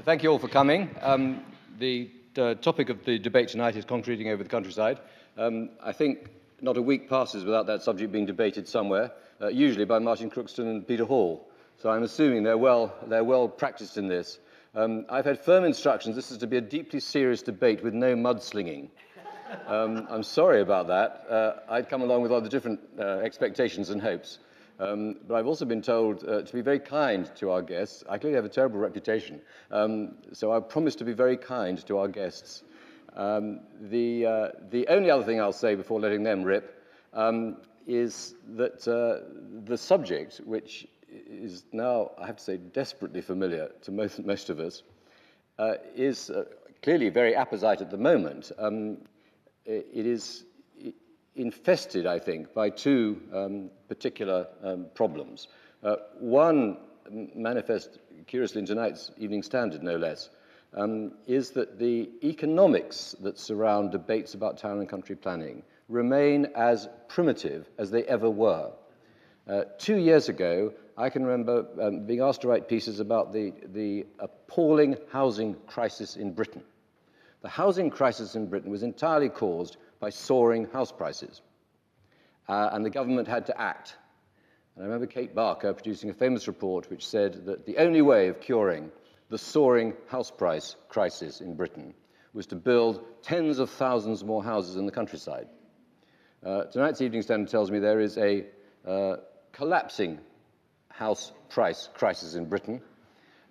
Thank you all for coming. The topic of the debate tonight is concreting over the countryside. I think not a week passes without that subject being debated somewhere, usually by Martin Crookston and Peter Hall. So I'm assuming they're well practiced in this. I've had firm instructions this is to be a deeply serious debate with no mudslinging. I'm sorry about that. I'd come along with other different expectations and hopes. But I've also been told to be very kind to our guests. I clearly have a terrible reputation, so I promise to be very kind to our guests. The only other thing I'll say before letting them rip is that the subject, which is now, I have to say, desperately familiar to most of us, is clearly very apposite at the moment. It is infested, I think, by two particular problems. One, manifest curiously in tonight's Evening Standard, no less, is that the economics that surround debates about town and country planning remain as primitive as they ever were. 2 years ago, I can remember being asked to write pieces about the appalling housing crisis in Britain. The housing crisis in Britain was entirely caused by soaring house prices. And the government had to act. And I remember Kate Barker producing a famous report which said that the only way of curing the soaring house price crisis in Britain was to build tens of thousands more houses in the countryside. Tonight's Evening Standard tells me there is a collapsing house price crisis in Britain,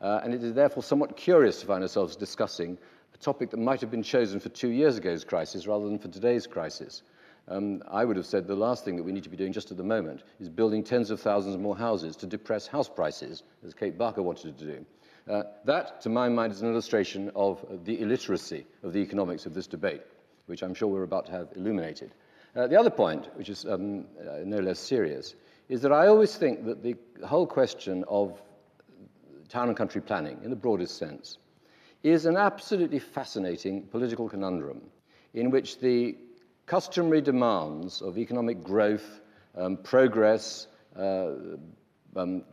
and it is therefore somewhat curious to find ourselves discussing a topic that might have been chosen for 2 years ago's crisis rather than for today's crisis. I would have said the last thing that we need to be doing just at the moment is building tens of thousands more houses to depress house prices, as Kate Barker wanted to do. That, to my mind, is an illustration of the illiteracy of the economics of this debate, which I'm sure we're about to have illuminated. The other point, which is no less serious, is that I always think that the whole question of town and country planning, in the broadest sense, is an absolutely fascinating political conundrum in which the customary demands of economic growth, progress,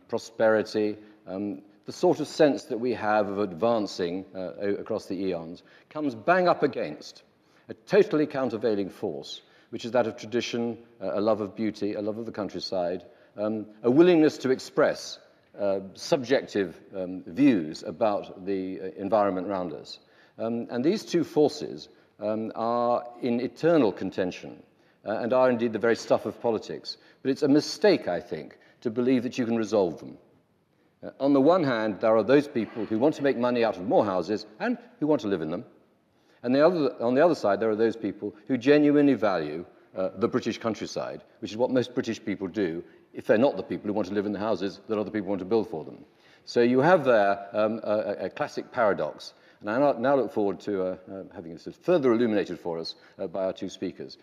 prosperity, the sort of sense that we have of advancing across the eons, comes bang up against a totally countervailing force, which is that of tradition, a love of beauty, a love of the countryside, a willingness to express subjective views about the environment around us. And these two forces are in eternal contention and are indeed the very stuff of politics. But it's a mistake, I think, to believe that you can resolve them. On the one hand, there are those people who want to make money out of more houses and who want to live in them. And on the other side, there are those people who genuinely value the British countryside, which is what most British people do if they're not the people who want to live in the houses that other people want to build for them. So you have there a classic paradox. And I now look forward to having this further illuminated for us by our two speakers.